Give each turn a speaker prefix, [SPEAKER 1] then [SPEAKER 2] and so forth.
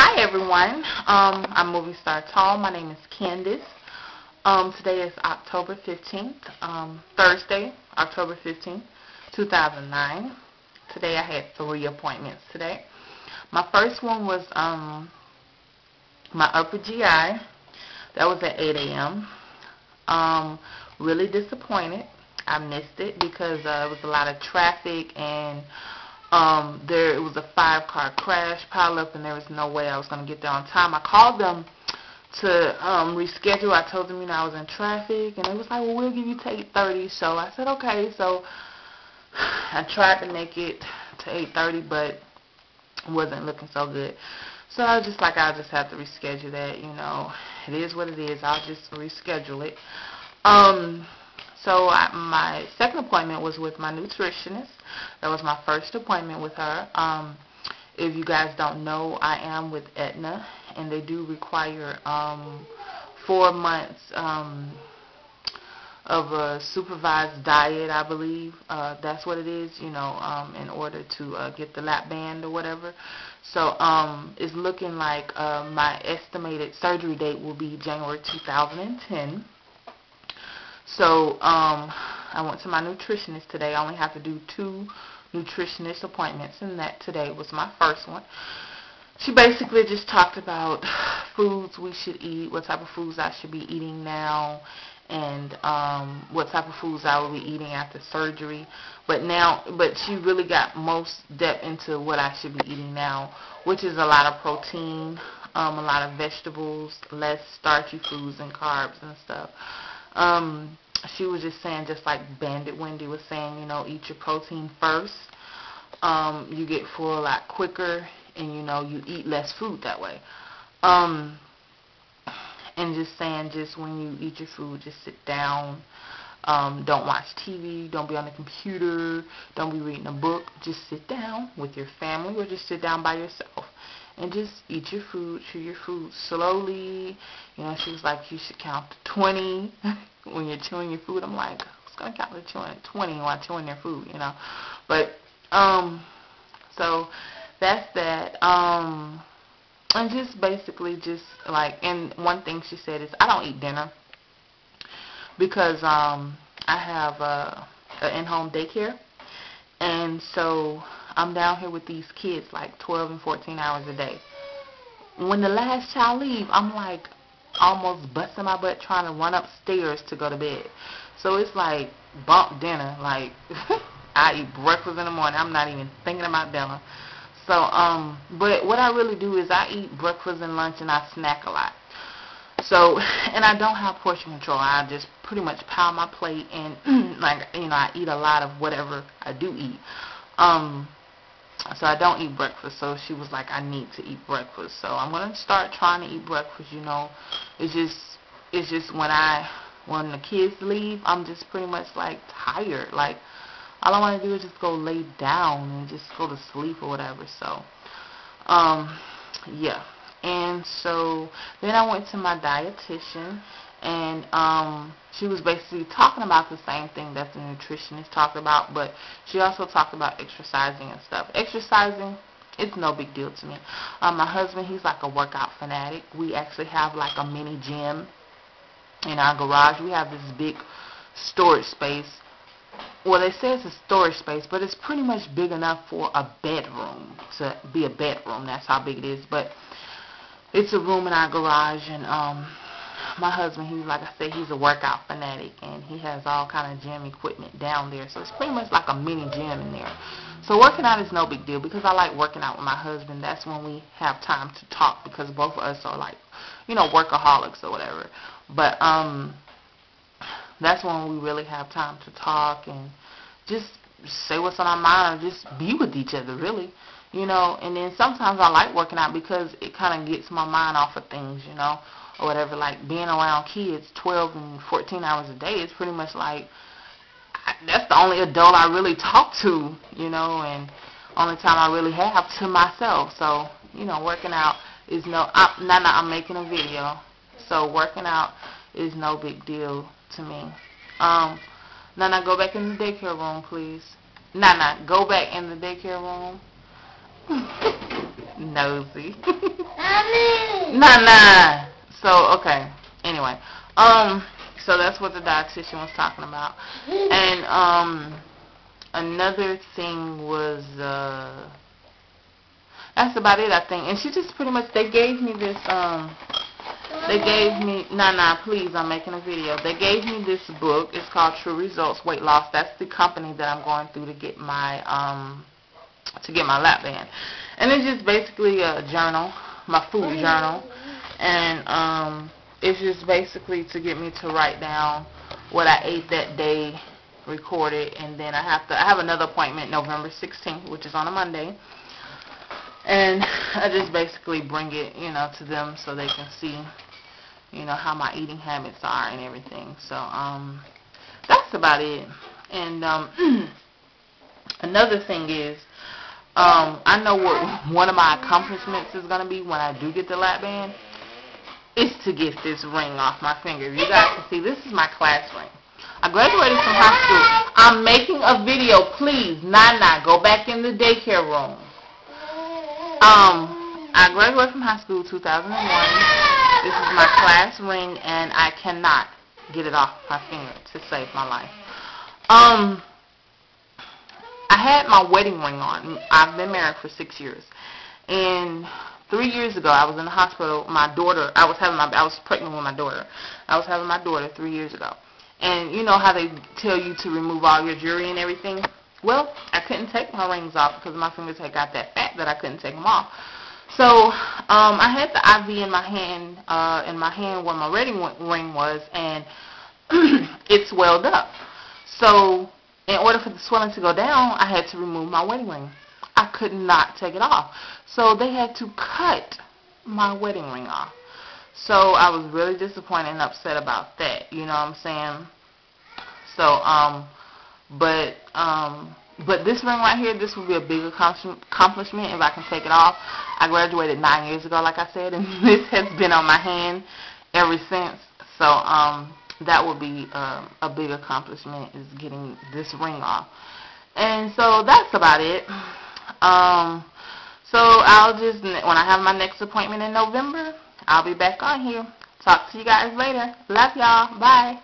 [SPEAKER 1] Hi everyone, I'm Movie Star Tall. My name is Candace. Today is October 15th, Thursday, October 15th, 2009. Today I had 3 appointments today. My first one was my upper GI. That was at 8 a.m. Really disappointed. I missed it because it was a lot of traffic and it was a 5-car crash pileup, and there was no way I was going to get there on time. I called them to reschedule. I told them, I was in traffic, and it was like, well, we'll give you to 8:30. So I said, okay. So I tried to make it to 8:30, but it wasn't looking so good. So I was just like, I'll just have to reschedule that. It is what it is. I'll just reschedule it. So my second appointment was with my nutritionist. That was my first appointment with her. If you guys don't know, I am with Aetna, and they do require 4 months of a supervised diet, I believe. That's what it is, in order to get the lap band or whatever. So it's looking like my estimated surgery date will be January 2010. So I went to my nutritionist today. I only have to do 2 nutritionist appointments, and that today was my first one. She basically just talked about foods we should eat, what type of foods I should be eating now, and what type of foods I will be eating after surgery. But she really got most depth into what I should be eating now, which is a lot of protein, a lot of vegetables, less starchy foods and carbs and stuff. She was just saying, just like Bandit Wendy was saying, eat your protein first. You get full a lot quicker, and you eat less food that way. And just saying, just when you eat your food, just sit down. Don't watch TV. Don't be on the computer. Don't be reading a book. Just sit down with your family, or just sit down by yourself. And just eat your food, chew your food slowly. She was like, you should count to 20 when you're chewing your food. I'm like, who's going to count to 20 while chewing their food, But, so that's that. And just basically and one thing she said is, I don't eat dinner because I have an in-home daycare. And so I'm down here with these kids like 12 and 14 hours a day. When the last child leaves, I'm like almost busting my butt trying to run upstairs to go to bed. So it's like bump dinner. Like I eat breakfast in the morning. I'm not even thinking about dinner. So but what I really do is I eat breakfast and lunch, and I snack a lot. So, and I don't have portion control. I just pretty much pile my plate, and I eat a lot of whatever I do eat. So I don't eat breakfast. So she was like, I need to eat breakfast. So I'm gonna start trying to eat breakfast. It's just when the kids leave, I'm just pretty much like tired. Like all I want to do is just go lay down and just go to sleep or whatever. So yeah. And so then I went to my dietitian, and she was basically talking about the same thing that the nutritionist talked about, but she also talked about exercising and stuff. Exercising, it's no big deal to me. My husband, he's like a workout fanatic. We actually have like a mini gym in our garage. We have this big storage space. Well, they say it's a storage space, but it's pretty much big enough for a bedroom, to be a bedroom. That's how big it is. But it's a room in our garage, and my husband, like I said, he's a workout fanatic, and he has all kind of gym equipment down there. So it's pretty much like a mini gym in there. So working out is no big deal because I like working out with my husband. That's when we have time to talk, because both of us are like, workaholics or whatever. But that's when we really have time to talk and just say what's on our mind, or just be with each other, really. And then sometimes I like working out because it kind of gets my mind off of things, or whatever. Like being around kids 12 and 14 hours a day is pretty much like, that's the only adult I really talk to, and only time I really have to myself. So, working out is I'm making a video, so working out is no big deal to me. Nana, go back in the daycare room, please. Nana, go back in the daycare room. Nosy. Nah. So, okay. Anyway. So that's what the dietitian was talking about. And, another thing was, that's about it, I think. And she just pretty much, they gave me this, please, I'm making a video. They gave me this book. It's called True Results Weight Loss. That's the company that I'm going through to get my lap band. And it's just basically a journal, my food journal. And, it's just basically to get me to write down what I ate that day, record it, and then I have another appointment November 16th, which is on a Monday. And I just basically bring it, to them so they can see, how my eating habits are and everything. So, that's about it. And, another thing is, I know what one of my accomplishments is going to be when I do get the lap band, is to get this ring off my finger. If you guys can see, this is my class ring. I graduated from high school. I'm making a video. Please, go back in the daycare room. I graduated from high school 2001. This is my class ring, and I cannot get it off my finger to save my life. I had my wedding ring on. I've been married for 6 years. And 3 years ago, I was in the hospital. My daughter, I was pregnant with my daughter. I was having my daughter 3 years ago. And you know how they tell you to remove all your jewelry and everything? Well, I couldn't take my rings off because my fingers had got that fat that I couldn't take them off. So, I had the IV in my hand where my wedding ring was, and it swelled up. So, in order for the swelling to go down, I had to remove my wedding ring. I could not take it off. So, they had to cut my wedding ring off. So, I was really disappointed and upset about that. You know what I'm saying? So, but this ring right here, this would be a big accomplishment if I can take it off. I graduated 9 years ago, like I said, and this has been on my hand ever since. So, that would be a big accomplishment, is getting this ring off. And so that's about it. So I'll just, when I have my next appointment in November, I'll be back on here. Talk to you guys later. Love y'all. Bye.